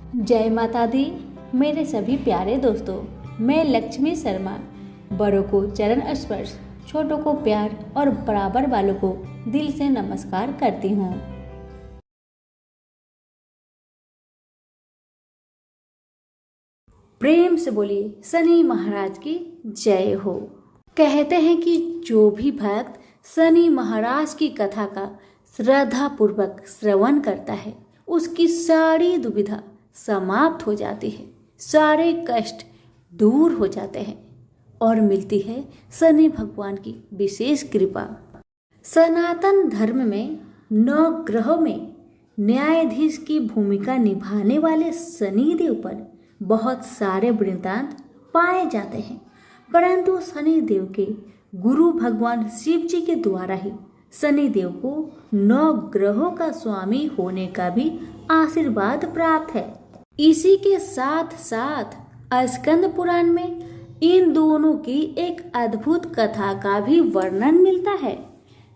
जय माता दी। मेरे सभी प्यारे दोस्तों, मैं लक्ष्मी शर्मा बड़ों को चरण स्पर्श, छोटों को प्यार और बराबर वालों को दिल से नमस्कार करती हूँ। प्रेम से बोलिए शनि महाराज की जय हो। कहते हैं कि जो भी भक्त शनि महाराज की कथा का श्रद्धा पूर्वक श्रवण करता है, उसकी सारी दुविधा समाप्त हो जाती है, सारे कष्ट दूर हो जाते हैं और मिलती है शनि भगवान की विशेष कृपा। सनातन धर्म में 9 ग्रहों में न्यायाधीश की भूमिका निभाने वाले शनि देव पर बहुत सारे वृत्तांत पाए जाते हैं, परंतु शनि देव के गुरु भगवान शिव जी के द्वारा ही शनि देव को 9 ग्रहों का स्वामी होने का भी आशीर्वाद प्राप्त है। इसी के साथ साथ स्कंद पुराण में इन दोनों की एक अद्भुत कथा का भी वर्णन मिलता है,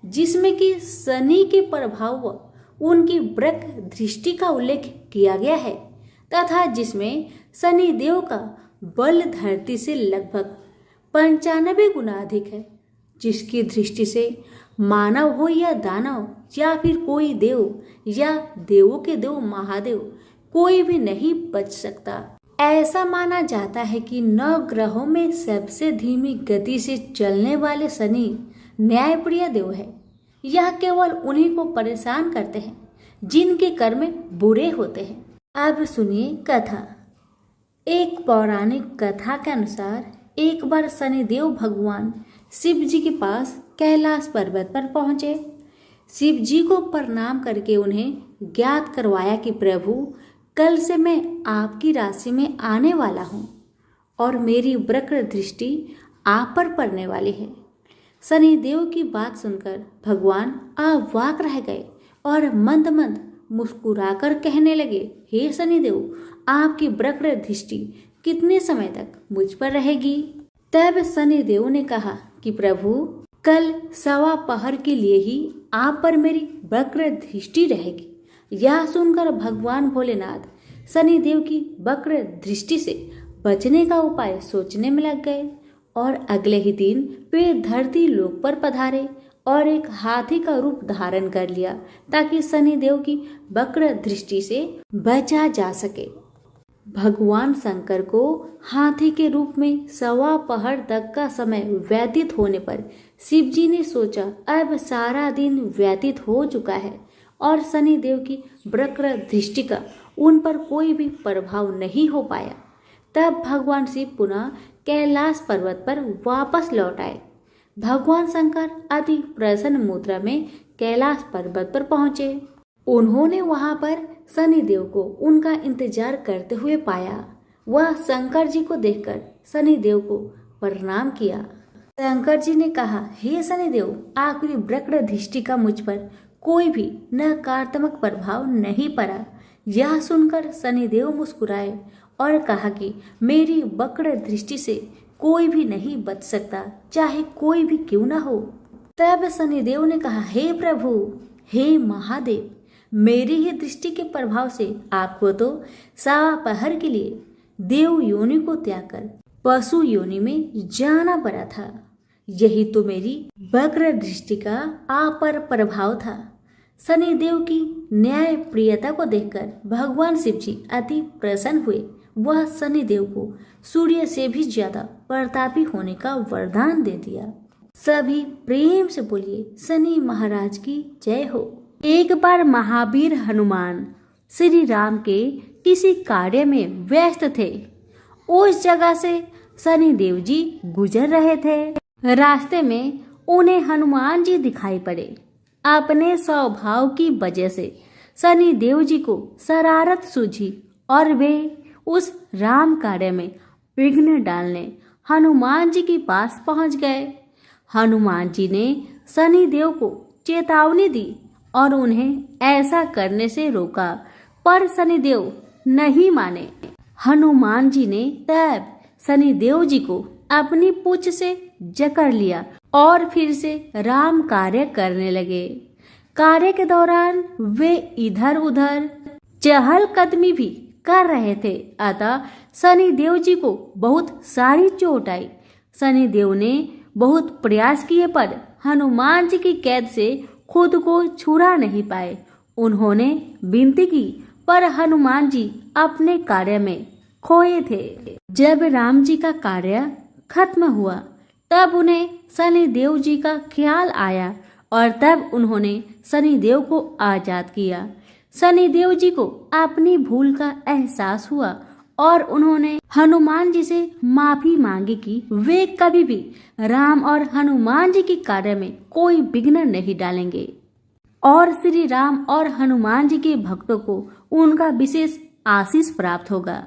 जिसमें कि शनि के प्रभाव व उनकी वृक दृष्टि का उल्लेख किया गया है तथा जिसमें शनि देव का बल धरती से लगभग 95 गुना अधिक है, जिसकी दृष्टि से मानव हो या दानव या फिर कोई देव या देवों के देव महादेव कोई भी नहीं बच सकता। ऐसा माना जाता है कि 9 ग्रहों में सबसे धीमी गति से चलने वाले शनि न्यायप्रिय देव है। यह केवल उन्हीं को परेशान करते हैं जिनके कर्म बुरे होते हैं। अब सुनिए कथा। एक पौराणिक कथा के अनुसार एक बार शनिदेव भगवान शिव जी के पास कैलाश पर्वत पर पहुंचे। शिव जी को प्रणाम करके उन्हें ज्ञात करवाया कि प्रभु, कल से मैं आपकी राशि में आने वाला हूँ और मेरी वक्र दृष्टि आप पर पड़ने वाली है। शनिदेव की बात सुनकर भगवान अवाक रह गए और मंद मंद मुस्कुराकर कहने लगे, हे शनिदेव, आपकी वक्र दृष्टि कितने समय तक मुझ पर रहेगी? तब शनिदेव ने कहा कि प्रभु, कल 1.15 पहर के लिए ही आप पर मेरी वक्र दृष्टि रहेगी। यह सुनकर भगवान भोलेनाथ शनिदेव की वक्र दृष्टि से बचने का उपाय सोचने में लग गए और अगले ही दिन वे धरती लोक पर पधारे और एक हाथी का रूप धारण कर लिया ताकि शनिदेव की वक्र दृष्टि से बचा जा सके। भगवान शंकर को हाथी के रूप में 1.15 पहर तक का समय व्यतीत होने पर शिव जी ने सोचा, अब सारा दिन व्यतीत हो चुका है और शनिदेव की वक्र दृष्टि का उन पर कोई भी प्रभाव नहीं हो पाया। तब भगवान शिव पुनः कैलाश पर्वत पर वापस लौट आए। भगवान शंकर अति प्रसन्न मुद्रा में कैलाश पर्वत पर पहुंचे। उन्होंने वहां पर शनिदेव को उनका इंतजार करते हुए पाया। वह शंकर जी को देखकर शनिदेव को प्रणाम किया। शंकर जी ने कहा, हे शनिदेव, आपकी वक्र दृष्टि का मुझ पर कोई भी नकारात्मक प्रभाव नहीं पड़ा। यह सुनकर शनिदेव मुस्कुराए और कहा कि मेरी वक्र दृष्टि से कोई भी नहीं बच सकता, चाहे कोई भी क्यों ना हो। तब शनिदेव ने कहा, हे प्रभु, हे महादेव, मेरी ही दृष्टि के प्रभाव से आपको तो 1.15 पहर के लिए देव योनि को त्याग कर पशु योनि में जाना पड़ा था। यही तो मेरी वक्र दृष्टि का आप पर प्रभाव था। शनिदेव की न्याय प्रियता को देखकर भगवान शिव जी अति प्रसन्न हुए। वह शनिदेव को सूर्य से भी ज्यादा प्रतापी होने का वरदान दे दिया। सभी प्रेम से बोलिए शनि महाराज की जय हो। एक बार महावीर हनुमान श्री राम के किसी कार्य में व्यस्त थे। उस जगह से शनिदेव जी गुजर रहे थे। रास्ते में उन्हें हनुमान जी दिखाई पड़े। अपने स्वभाव की वजह से शनिदेव जी को शरारत सूझी और वे उस राम कार्य में विघ्न डालने हनुमान जी के पास पहुंच गए। हनुमान जी ने शनिदेव को चेतावनी दी और उन्हें ऐसा करने से रोका, पर शनिदेव नहीं माने। हनुमान जी ने तब शनिदेव जी को अपनी पूंछ से जकड़ लिया और फिर से राम कार्य करने लगे। कार्य के दौरान वे इधर उधर चहल कदमी भी कर रहे थे। अतः शनि देव जी को बहुत सारी चोट आई। शनि देव ने बहुत प्रयास किए पर हनुमान जी की कैद से खुद को छुड़ा नहीं पाए। उन्होंने विनती की पर हनुमान जी अपने कार्य में खोए थे। जब राम जी का कार्य खत्म हुआ तब उन्हें शनि देव जी का ख्याल आया और तब उन्होंने शनि देव को आजाद किया। शनि देव जी को अपनी भूल का एहसास हुआ और उन्होंने हनुमान जी से माफी मांगी कि वे कभी भी राम और हनुमान जी के कार्य में कोई विघ्न नहीं डालेंगे और श्री राम और हनुमान जी के भक्तों को उनका विशेष आशीष प्राप्त होगा।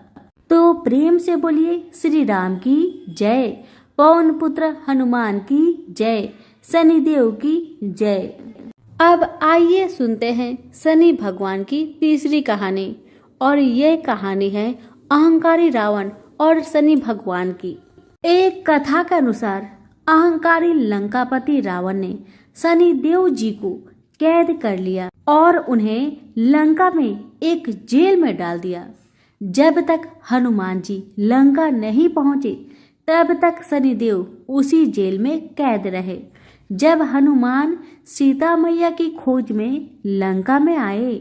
तो प्रेम से बोलिए श्री राम की जय, पवन पुत्र हनुमान की जय, शनिदेव की जय। अब आइए सुनते हैं शनि भगवान की तीसरी कहानी और ये कहानी है अहंकारी रावण और शनि भगवान की। एक कथा के अनुसार अहंकारी लंकापति रावण ने शनि देव जी को कैद कर लिया और उन्हें लंका में एक जेल में डाल दिया। जब तक हनुमान जी लंका नहीं पहुंचे तब तक शनिदेव उसी जेल में कैद रहे। जब हनुमान सीता मैया की खोज में लंका में आए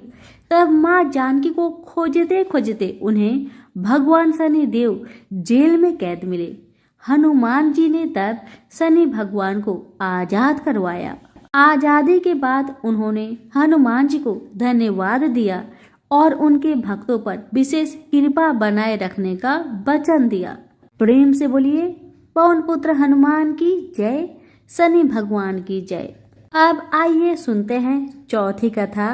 तब माँ जानकी को खोजते खोजते उन्हें भगवान शनिदेव जेल में कैद मिले। हनुमान जी ने तब शनि भगवान को आजाद करवाया। आजादी के बाद उन्होंने हनुमान जी को धन्यवाद दिया और उनके भक्तों पर विशेष कृपा बनाए रखने का वचन दिया। प्रेम से बोलिए पवन पुत्र हनुमान की जय, शनि भगवान की जय। अब आइए सुनते हैं चौथी कथा।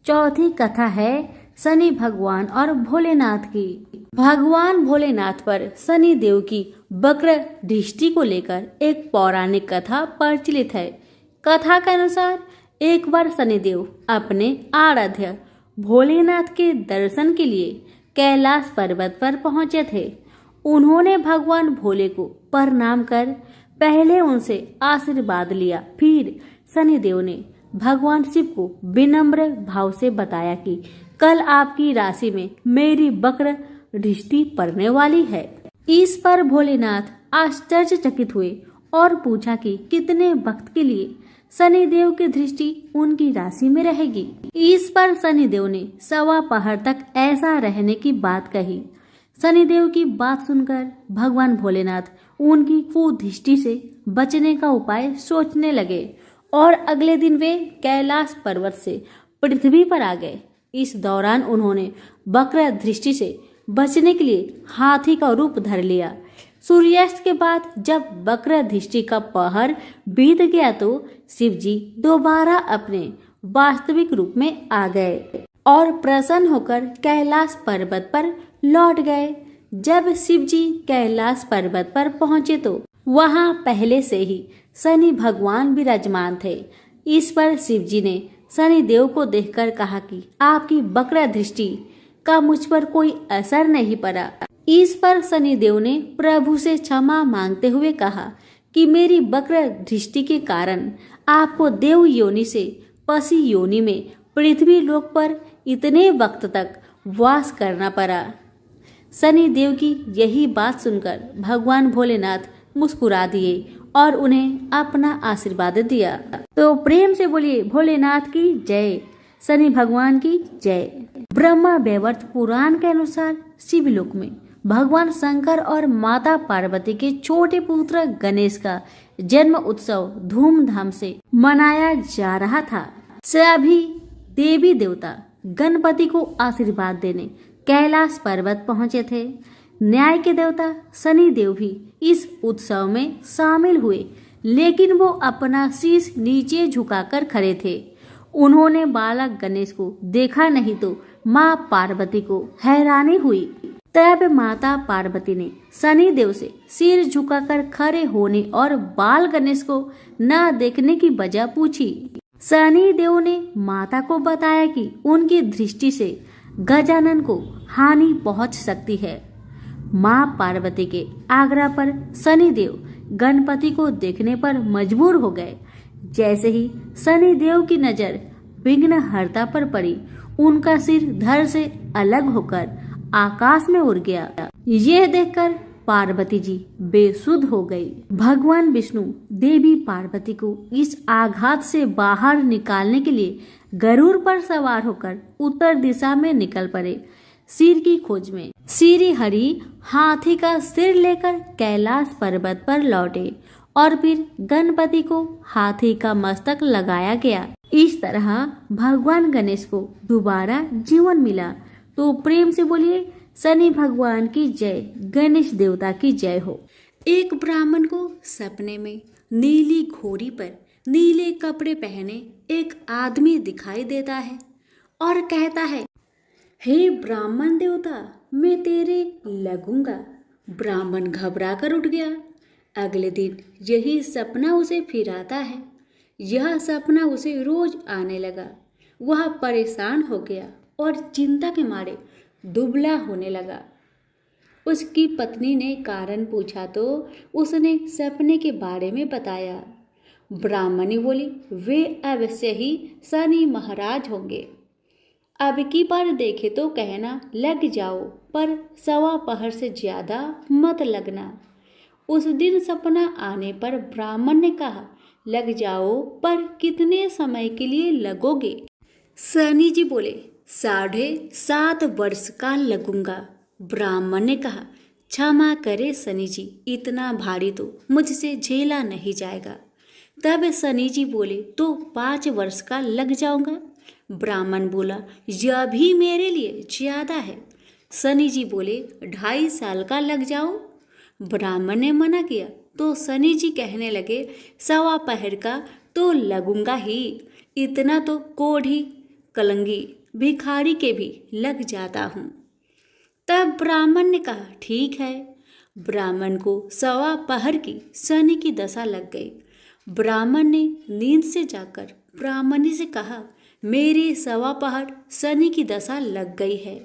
चौथी कथा है शनि भगवान और भोलेनाथ की। भगवान भोलेनाथ पर शनि देव की वक्र दृष्टि को लेकर एक पौराणिक कथा प्रचलित है। कथा के अनुसार एक बार शनिदेव अपने आराध्य भोलेनाथ के दर्शन के लिए कैलाश पर्वत पर पहुंचे थे। उन्होंने भगवान भोले को प्रणाम कर पहले उनसे आशीर्वाद लिया। फिर शनिदेव ने भगवान शिव को विनम्र भाव से बताया कि कल आपकी राशि में मेरी वक्र दृष्टि पड़ने वाली है। इस पर भोलेनाथ आश्चर्यचकित हुए और पूछा कि कितने वक्त के लिए शनिदेव की दृष्टि उनकी राशि में रहेगी। इस पर शनिदेव ने 1.25 पहर तक ऐसा रहने की बात कही। शनिदेव की बात सुनकर भगवान भोलेनाथ उनकी कुदृष्टि से बचने का उपाय सोचने लगे और अगले दिन वे कैलाश पर्वत से पृथ्वी पर आ गए। इस दौरान उन्होंने वक्र दृष्टि से बचने के लिए हाथी का रूप धर लिया। सूर्यास्त के बाद जब वक्र दृष्टि का पहर बीत गया तो शिव जी दोबारा अपने वास्तविक रूप में आ गए और प्रसन्न होकर कैलाश पर्वत पर लौट गए। जब शिव जी कैलाश पर्वत पर पहुंचे तो वहां पहले से ही शनि भगवान विराजमान थे। इस पर शिव जी ने शनि देव को देखकर कहा कि आपकी वक्र दृष्टि का मुझ पर कोई असर नहीं पड़ा। इस पर शनि देव ने प्रभु से क्षमा मांगते हुए कहा कि मेरी वक्र दृष्टि के कारण आपको देव योनि से पशु योनि में पृथ्वी लोक पर इतने वक्त तक वास करना पड़ा। शनि देव की यही बात सुनकर भगवान भोलेनाथ मुस्कुरा दिए और उन्हें अपना आशीर्वाद दिया। तो प्रेम से बोलिए भोलेनाथ की जय, शनि भगवान की जय। ब्रह्मा वैवर्त पुराण के अनुसार शिवलोक में भगवान शंकर और माता पार्वती के छोटे पुत्र गणेश का जन्म उत्सव धूमधाम से मनाया जा रहा था। सभी देवी देवता गणपति को आशीर्वाद देने कैलाश पर्वत पहुंचे थे। न्याय के देवता शनि देव भी इस उत्सव में शामिल हुए, लेकिन वो अपना शीश नीचे झुकाकर खड़े थे। उन्होंने बालक गणेश को देखा नहीं तो माँ पार्वती को हैरानी हुई। तब माता पार्वती ने शनि देव से सिर झुकाकर खड़े होने और बाल गणेश को न देखने की वजह पूछी। शनि देव ने माता को बताया कि उनकी दृष्टि से गजानन को हानि पहुंच सकती है। माँ पार्वती के आग्रह पर शनि देव गणपति को देखने पर मजबूर हो गए। जैसे ही शनि देव की नजर विघ्नहर्ता पर पड़ी, उनका सिर धड़ से अलग होकर आकाश में उड़ गया। यह देखकर पार्वती जी बेसुध हो गई। भगवान विष्णु देवी पार्वती को इस आघात से बाहर निकालने के लिए गरुड़ पर सवार होकर उत्तर दिशा में निकल पड़े, सिर की खोज में। श्री हरि हाथी का सिर लेकर कैलाश पर्वत पर लौटे और फिर गणपति को हाथी का मस्तक लगाया गया। इस तरह भगवान गणेश को दोबारा जीवन मिला। तो प्रेम से बोलिए शनि भगवान की जय, गणेश देवता की जय हो। एक ब्राह्मण को सपने में नीली घोड़ी पर नीले कपड़े पहने एक आदमी दिखाई देता है और कहता है, हे ब्राह्मण देवता, मैं तेरे लगूंगा। ब्राह्मण घबरा कर उठ गया। अगले दिन यही सपना उसे फिर आता है। यह सपना उसे रोज आने लगा। वह परेशान हो गया और चिंता के मारे दुबला होने लगा। उसकी पत्नी ने कारण पूछा तो उसने सपने के बारे में बताया। ब्राह्मणी बोली, वे अवश्य ही शनि महाराज होंगे। अब की बार देखे तो कहना लग जाओ, पर सवा पहर से ज्यादा मत लगना। उस दिन सपना आने पर ब्राह्मण ने कहा, लग जाओ, पर कितने समय के लिए लगोगे? शनि जी बोले, 7.5 वर्ष का लगूंगा। ब्राह्मण ने कहा, क्षमा करे शनि जी, इतना भारी तो मुझसे झेला नहीं जाएगा। तब शनि जी बोले, तो 5 वर्ष का लग जाऊंगा। ब्राह्मण बोला, यह भी मेरे लिए ज्यादा है। शनि जी बोले, 2.5 साल का लग जाओ। ब्राह्मण ने मना किया तो शनि जी कहने लगे, सवा पहर का तो लगूंगा ही, इतना तो कोढ़ी कलंगी भिखारी के भी लग जाता हूँ। तब ब्राह्मण ने कहा, ठीक है। ब्राह्मण को सवा पहर की शनि की दशा लग गई। ब्राह्मण ने नींद से जाकर ब्राह्मणी से कहा, मेरी सवा पहर शनि की दशा लग गई है,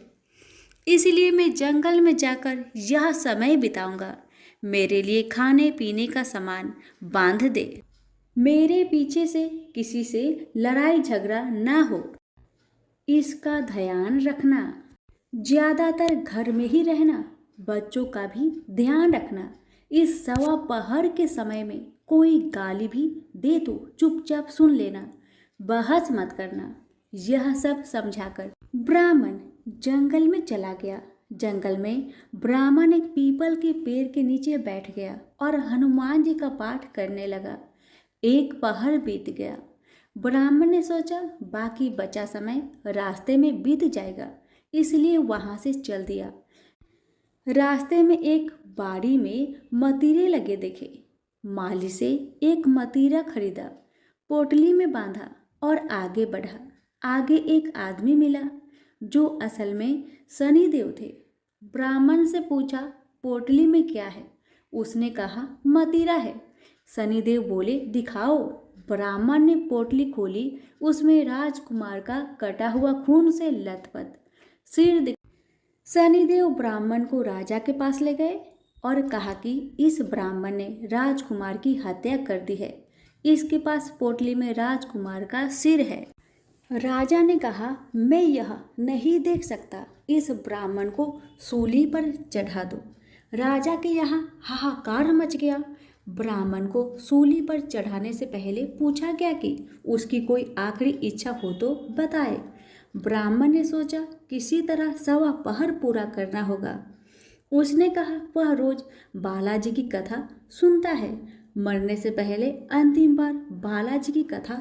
इसलिए मैं जंगल में जाकर यह समय बिताऊंगा। मेरे लिए खाने पीने का सामान बांध दे। मेरे पीछे से किसी से लड़ाई झगड़ा ना हो, इसका ध्यान रखना। ज्यादातर घर में ही रहना, बच्चों का भी ध्यान रखना। इस सवा पहर के समय में कोई गाली भी दे तो चुपचाप सुन लेना, बहस मत करना। यह सब समझाकर ब्राह्मण जंगल में चला गया। जंगल में ब्राह्मण एक पीपल के पेड़ के नीचे बैठ गया और हनुमान जी का पाठ करने लगा। एक पहर बीत गया। ब्राह्मण ने सोचा बाकी बचा समय रास्ते में बीत जाएगा, इसलिए वहां से चल दिया। रास्ते में एक बाड़ी में मतीरे लगे देखे। माली से एक मतीरा खरीदा, पोटली में बांधा और आगे बढ़ा। आगे एक आदमी मिला जो असल में शनिदेव थे। ब्राह्मण से पूछा, पोटली में क्या है? उसने कहा, मतीरा है। शनिदेव बोले, दिखाओ। ब्राह्मण ने पोटली खोली। उसमें राजकुमार का कटा हुआ खून से लथपथ सिर। शनिदेव ब्राह्मण को राजा के पास ले गए और कहा कि इस ब्राह्मण ने राजकुमार की हत्या कर दी है। इसके पास पोटली में राजकुमार का सिर है। राजा ने कहा, मैं यह नहीं देख सकता, इस ब्राह्मण को सूली पर चढ़ा दो। राजा के यहाँ हाहाकार मच गया। ब्राह्मण को सूली पर चढ़ाने से पहले पूछा गया कि उसकी कोई आखिरी इच्छा हो तो बताए। ब्राह्मण ने सोचा किसी तरह सवा पहर पूरा करना होगा। उसने कहा, वह रोज बालाजी की कथा सुनता है। मरने से पहले अंतिम बार बालाजी की कथा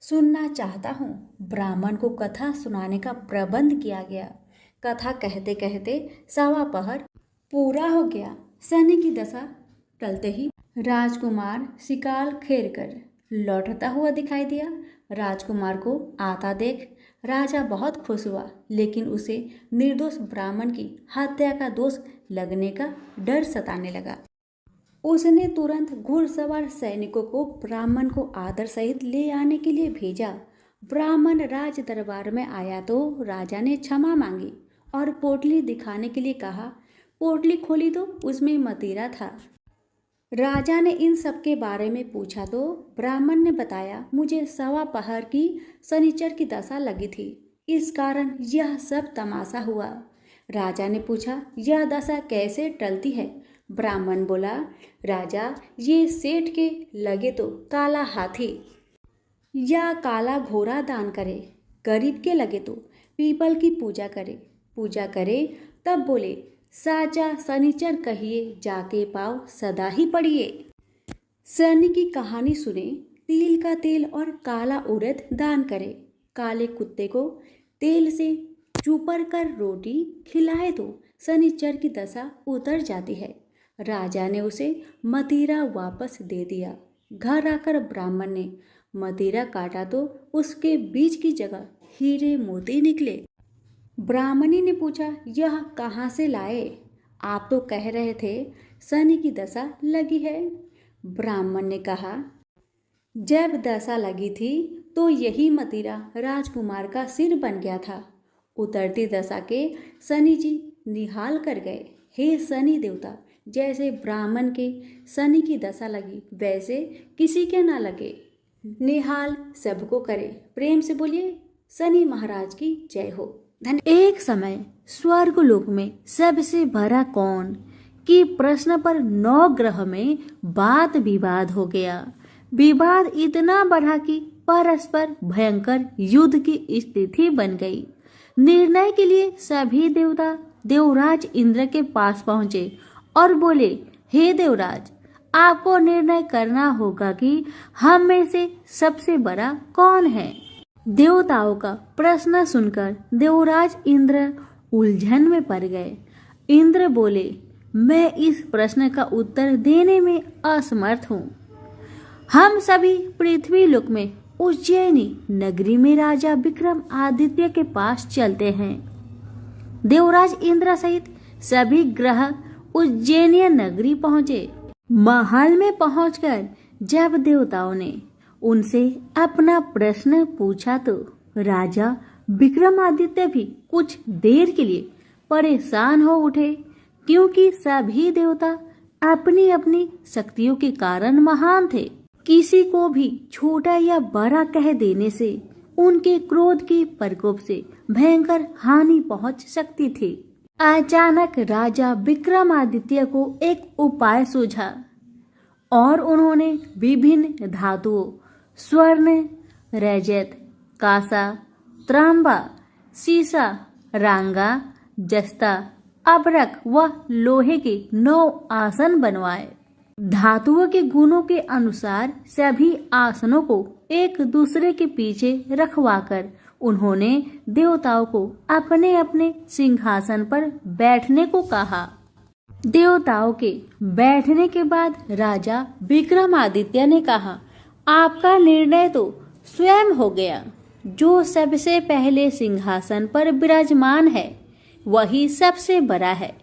सुनना चाहता हूँ। ब्राह्मण को कथा सुनाने का प्रबंध किया गया। कथा कहते कहते सवा पहर पूरा हो गया। शनि की दशा टलते ही राजकुमार शिकार खेल कर लौटता हुआ दिखाई दिया। राजकुमार को आता देख राजा बहुत खुश हुआ, लेकिन उसे निर्दोष ब्राह्मण की हत्या का दोष लगने का डर सताने लगा। उसने तुरंत घुड़सवार सैनिकों को ब्राह्मण को आदर सहित ले आने के लिए भेजा। ब्राह्मण राज दरबार में आया तो राजा ने क्षमा मांगी और पोटली दिखाने के लिए कहा। पोटली खोली तो उसमें मतीरा था। राजा ने इन सब के बारे में पूछा तो ब्राह्मण ने बताया, मुझे सवा पहर की शनिचर की दशा लगी थी, इस कारण यह सब तमाशा हुआ। राजा ने पूछा, यह दशा कैसे टलती है? ब्राह्मण बोला, राजा, ये सेठ के लगे तो काला हाथी या काला घोड़ा दान करे, गरीब के लगे तो पीपल की पूजा करे। तब बोले, साचा शनिचर कहिए, जाके पाव सदा ही पड़िए। शनि की कहानी सुने, तिल का तेल और काला उड़द दान करे, काले कुत्ते को तेल से चूपर कर रोटी खिलाए तो शनिचर की दशा उतर जाती है। राजा ने उसे मदिरा वापस दे दिया। घर आकर ब्राह्मण ने मदिरा काटा तो उसके बीज की जगह हीरे मोती निकले। ब्राह्मणी ने पूछा, यह कहाँ से लाए? आप तो कह रहे थे शनि की दशा लगी है। ब्राह्मण ने कहा, जब दशा लगी थी तो यही मदिरा राजकुमार का सिर बन गया था। उतरती दशा के शनि जी निहाल कर गए। हे शनि देवता, जैसे ब्राह्मण के शनि की दशा लगी वैसे किसी के ना लगे। निहाल सबको करे। प्रेम से बोलिए, शनि महाराज की जय हो। एक समय स्वर्गलोक में सबसे बड़ा कौन कि प्रश्न पर 9 ग्रह में वाद विवाद हो गया। विवाद इतना बढ़ा कि परस्पर भयंकर युद्ध की स्थिति बन गई। निर्णय के लिए सभी देवता देवराज इंद्र के पास पहुंचे और बोले, हे देवराज, आपको निर्णय करना होगा कि हम में से सबसे बड़ा कौन है। देवताओं का प्रश्न सुनकर देवराज इंद्र उलझन में पड़ गए। इंद्र बोले, मैं इस प्रश्न का उत्तर देने में असमर्थ हूँ। हम सभी पृथ्वी लोक में उज्जैनी नगरी में राजा विक्रम आदित्य के पास चलते हैं। देवराज इंद्र सहित सभी ग्रह उज्जैनिया नगरी पहुंचे। महल में पहुंचकर जब देवताओं ने उनसे अपना प्रश्न पूछा तो राजा विक्रमादित्य भी कुछ देर के लिए परेशान हो उठे, क्योंकि सभी देवता अपनी अपनी शक्तियों के कारण महान थे। किसी को भी छोटा या बड़ा कह देने से उनके क्रोध के प्रकोप से भयंकर हानि पहुंच सकती थी। अचानक राजा विक्रमादित्य को एक उपाय सूझा और उन्होंने विभिन्न धातुओं स्वर्ण, रजत, कांसा, तांबा, सीसा, रांगा, जस्ता, अबरक व लोहे के 9 आसन बनवाए। धातुओं के गुणों के अनुसार सभी आसनों को एक दूसरे के पीछे रखवाकर उन्होंने देवताओं को अपने अपने सिंहासन पर बैठने को कहा। देवताओं के बैठने के बाद राजा विक्रमादित्य ने कहा, आपका निर्णय तो स्वयं हो गया। जो सबसे पहले सिंहासन पर विराजमान है वही सबसे बड़ा है।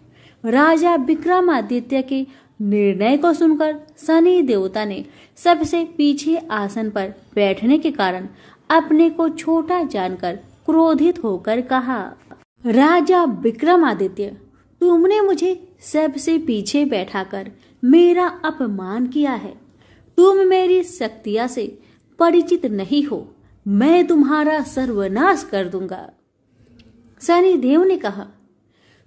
राजा विक्रमादित्य के निर्णय को सुनकर शनि देवता ने सबसे पीछे आसन पर बैठने के कारण अपने को छोटा जानकर क्रोधित होकर कहा, राजा विक्रमादित्य, तुमने मुझे सबसे पीछे बैठाकर मेरा अपमान किया है। तुम मेरी शक्तियां से परिचित नहीं हो। मैं तुम्हारा सर्वनाश कर दूंगा। शनि देव ने कहा,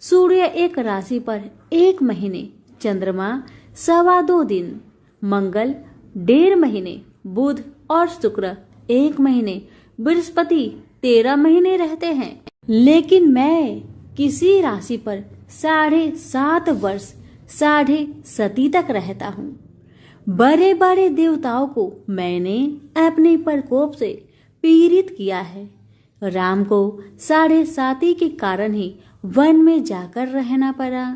सूर्य एक राशि पर 1 महीने, चंद्रमा 2.25 दिन, मंगल 1.5 महीने, बुध और शुक्र 1 महीने, बृहस्पति 13 महीने रहते हैं। लेकिन मैं किसी राशि पर 7.5 वर्ष 7.5 तक रहता हूँ। बड़े बड़े देवताओं को मैंने अपने प्रकोप से पीड़ित किया है। राम को 7.5 के कारण ही वन में जाकर रहना पड़ा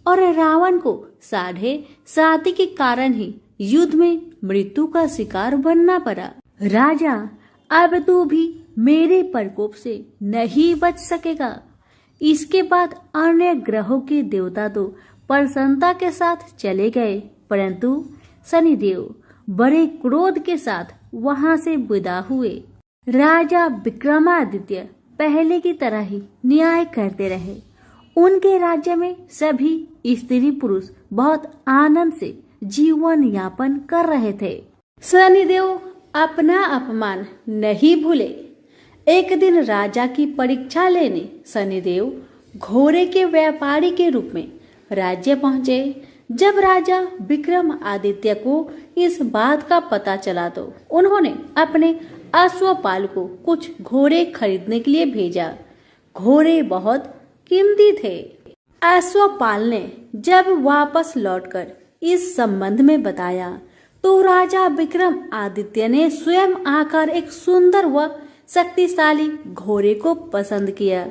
और रावण को 7.5 के कारण ही युद्ध में मृत्यु का शिकार बनना पड़ा। राजा, अब तू भी मेरे प्रकोप से नहीं बच सकेगा। इसके बाद अन्य ग्रहों के देवता तो प्रसन्नता के साथ चले गए, परंतु शनिदेव बड़े क्रोध के साथ वहां से विदा हुए। राजा विक्रमादित्य पहले की तरह ही न्याय करते रहे। उनके राज्य में सभी स्त्री पुरुष बहुत आनंद से जीवन यापन कर रहे थे। शनिदेव अपना अपमान नहीं भूले। एक दिन राजा की परीक्षा लेने शनिदेव घोड़े के व्यापारी के रूप में राज्य पहुंचे। जब राजा विक्रमादित्य को इस बात का पता चला तो उन्होंने अपने अश्वपाल को कुछ घोड़े खरीदने के लिए भेजा। घोड़े बहुत कीमती थे। अश्वपाल ने जब वापस लौटकर इस संबंध में बताया तो राजा विक्रमादित्य ने स्वयं आकर एक सुंदर व शक्तिशाली घोड़े को पसंद किया।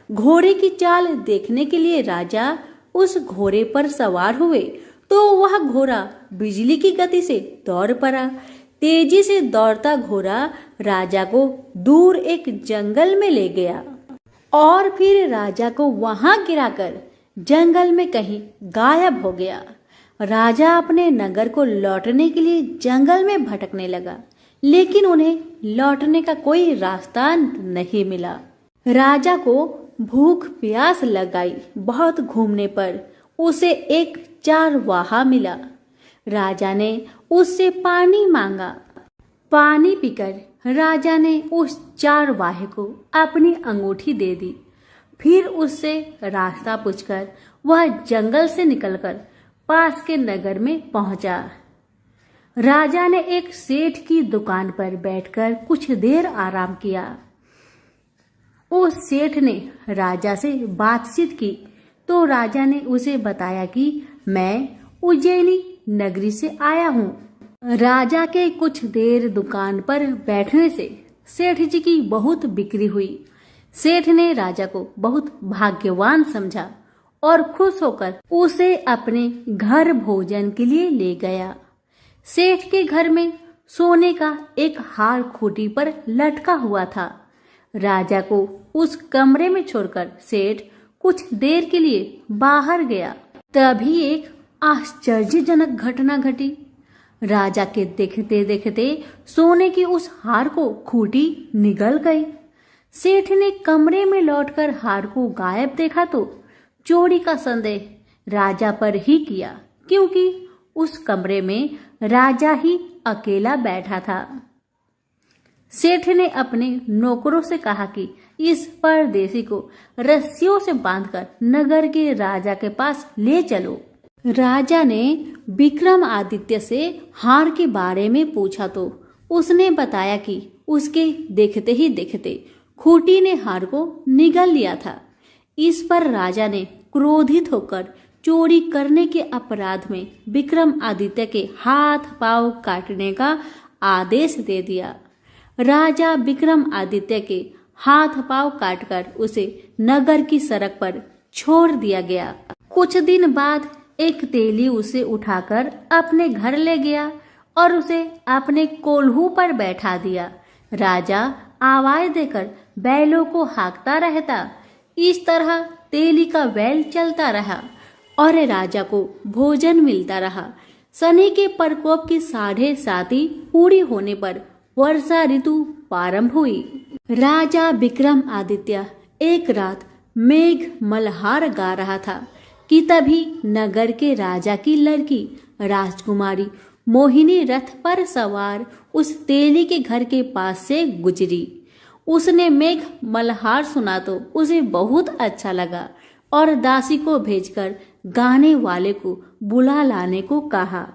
घोड़े की चाल देखने के लिए राजा उस घोड़े पर सवार हुए तो वह घोड़ा बिजली की गति से दौड़ पड़ा। तेजी से दौड़ता घोड़ा राजा को दूर एक जंगल में ले गया और फिर राजा को वहां गिराकर जंगल में कहीं गायब हो गया। राजा अपने नगर को लौटने के लिए जंगल में भटकने लगा, लेकिन उन्हें लौटने का कोई रास्ता नहीं मिला। राजा को भूख प्यास लगाई। बहुत घूमने पर उसे एक चारवाहा मिला। राजा ने उससे पानी मांगा। पानी पीकर राजा ने उस चारवाहे को अपनी अंगूठी दे दी। फिर उससे रास्ता पूछकर वह जंगल से निकलकर पास के नगर में पहुंचा। राजा ने एक सेठ की दुकान पर बैठकर कुछ देर आराम किया। उस सेठ ने राजा से बातचीत की तो राजा ने उसे बताया कि मैं उज्जैनी नगरी से आया हूँ। राजा के कुछ देर दुकान पर बैठने से सेठ जी की बहुत बिक्री हुई। सेठ ने राजा को बहुत भाग्यवान समझा और खुश होकर उसे अपने घर भोजन के लिए ले गया। सेठ के घर में सोने का एक हार खूंटी पर लटका हुआ था। राजा को उस कमरे में छोड़कर सेठ कुछ देर के लिए बाहर गया। तभी एक आश्चर्यजनक घटना घटी। राजा के देखते देखते सोने की उस हार को खूंटी निगल गई। सेठ ने कमरे में लौटकर हार को गायब देखा तो चोरी का संदेह राजा पर ही किया, क्योंकि उस कमरे में राजा ही अकेला बैठा था। सेठ ने अपने नौकरों से कहा कि इस परदेसी को रस्सियों से बांधकर नगर के राजा के पास ले चलो। राजा ने विक्रमादित्य से हार के बारे में पूछा तो उसने बताया कि उसके देखते ही देखते खूंटी ने हार को निगल लिया था। इस पर राजा ने क्रोधित होकर चोरी करने के अपराध में विक्रमादित्य के हाथ पांव काटने का आदेश दे दिया। राजा विक्रमादित्य के हाथ पांव काटकर उसे नगर की सड़क पर छोड़ दिया गया। कुछ दिन बाद एक तेली उसे उठाकर अपने घर ले गया और उसे अपने कोल्हू पर बैठा दिया। राजा आवाज देकर बैलों को हाँकता रहता। इस तरह तेली का बैल चलता रहा और राजा को भोजन मिलता रहा। शनि के प्रकोप की 7.5 पूरी होने पर वर्षा ऋतु प्रारंभ हुई। राजा विक्रमादित्य एक रात मेघ मल्हार गा रहा था कि तभी नगर के राजा की लड़की राजकुमारी मोहिनी रथ पर सवार उस तेली के घर के पास से गुजरी। उसने मेघ मल्हार सुना तो उसे बहुत अच्छा लगा और दासी को भेजकर गाने वाले को बुला लाने को कहा।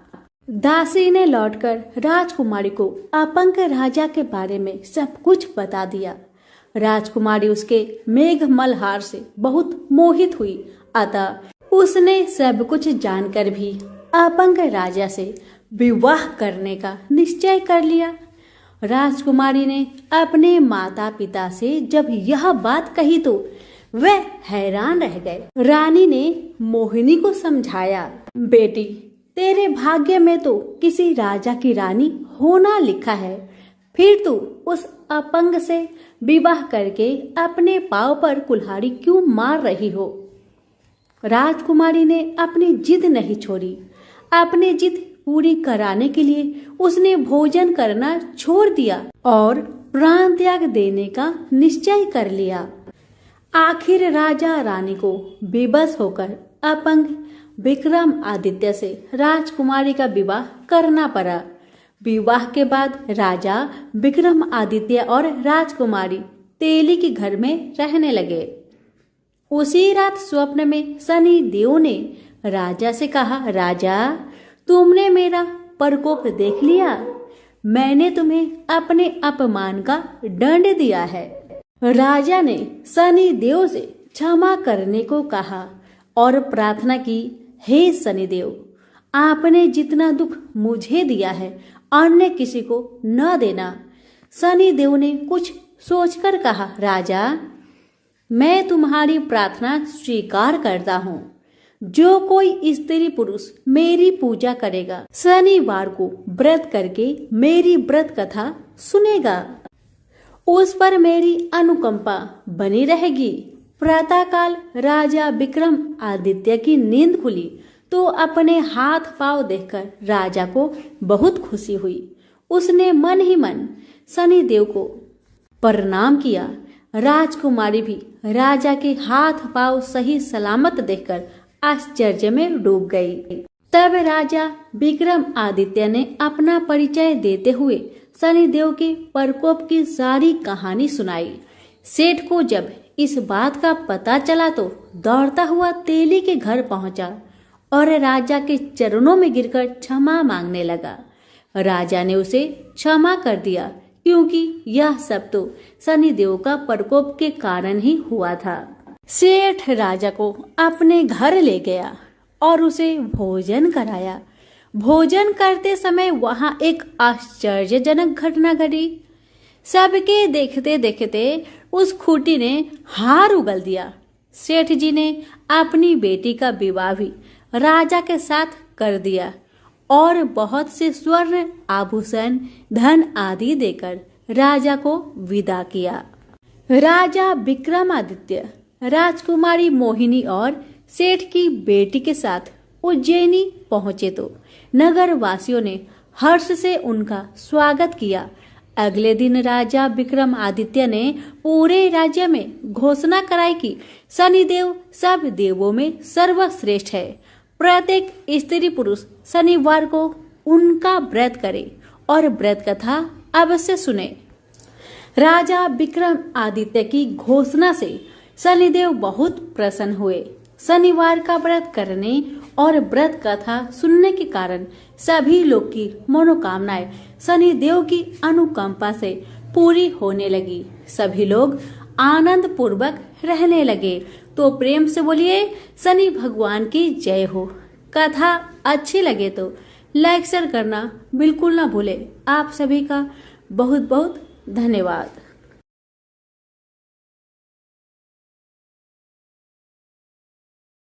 दासी ने लौटकर राजकुमारी को अपंग राजा के बारे में सब कुछ बता दिया। राजकुमारी उसके मेघ मल्हार से बहुत मोहित हुई, अतः उसने सब कुछ जानकर भी अपंग राजा से विवाह करने का निश्चय कर लिया। राजकुमारी ने अपने माता पिता से जब यह बात कही तो वे हैरान रह गए। रानी ने मोहिनी को समझाया, बेटी तेरे भाग्य में तो किसी राजा की रानी होना लिखा है, फिर तू उस अपंग से विवाह करके अपने पांव पर कुल्हाड़ी क्यों मार रही हो। राजकुमारी ने अपनी जिद नहीं छोड़ी। अपनी जिद पूरी कराने के लिए उसने भोजन करना छोड़ दिया और प्राण त्याग देने का निश्चय कर लिया। आखिर राजा रानी को बेबस होकर अपंग विक्रमादित्य से राजकुमारी का विवाह करना पड़ा। विवाह के बाद राजा विक्रमादित्य और राजकुमारी तेली के घर में रहने लगे। उसी रात स्वप्न में शनि देव ने राजा से कहा, राजा तुमने मेरा प्रकोप देख लिया, मैंने तुम्हें अपने अपमान का दंड दिया है। राजा ने शनि देव से क्षमा करने को कहा और प्रार्थना की, हे शनिदेव, आपने जितना दुख मुझे दिया है अन्य किसी को न देना। शनिदेव ने कुछ सोचकर कहा, राजा मैं तुम्हारी प्रार्थना स्वीकार करता हूँ। जो कोई स्त्री पुरुष मेरी पूजा करेगा, शनिवार को व्रत करके मेरी व्रत कथा सुनेगा, उस पर मेरी अनुकंपा बनी रहेगी। प्रातःकाल राजा विक्रम आदित्य की नींद खुली तो अपने हाथ पांव देखकर राजा को बहुत खुशी हुई। उसने मन ही मन शनिदेव को प्रणाम किया। राजकुमारी भी राजा के हाथ पांव सही सलामत देखकर आश्चर्य में डूब गई। तब राजा विक्रम आदित्य ने अपना परिचय देते हुए शनिदेव के प्रकोप की सारी कहानी सुनाई। सेठ को जब इस बात का पता चला तो दौड़ता हुआ तेली के घर पहुंचा और राजा के चरणों में गिरकर क्षमा मांगने लगा। राजा ने उसे क्षमा कर दिया क्योंकि यह सब तो शनिदेव का प्रकोप के कारण ही हुआ था। सेठ राजा को अपने घर ले गया और उसे भोजन कराया। भोजन करते समय वहां एक आश्चर्यजनक घटना घटी। सबके देखते देखते उस खूंटी ने हार उगल दिया। सेठ जी ने अपनी बेटी का विवाह भी राजा के साथ कर दिया और बहुत से स्वर्ण आभूषण, धन आदि देकर राजा को विदा किया। राजा विक्रमादित्य राजकुमारी मोहिनी और सेठ की बेटी के साथ उज्जैनी पहुंचे तो नगर वासियों ने हर्ष से उनका स्वागत किया। अगले दिन राजा विक्रमादित्य ने पूरे राज्य में घोषणा कराई कि शनिदेव सब देवों में सर्वश्रेष्ठ है। प्रत्येक स्त्री पुरुष शनिवार को उनका व्रत करे और व्रत कथा अवश्य सुने। राजा विक्रमादित्य की घोषणा से शनिदेव बहुत प्रसन्न हुए। शनिवार का व्रत करने और व्रत कथा सुनने के कारण सभी लोग की मनोकामनाएं शनिदेव की अनुकंपा से पूरी होने लगी। सभी लोग आनंद पूर्वक रहने लगे। तो प्रेम से बोलिए शनि भगवान की जय हो। कथा अच्छी लगे तो लाइक शेयर करना बिल्कुल ना भूले। आप सभी का बहुत बहुत धन्यवाद।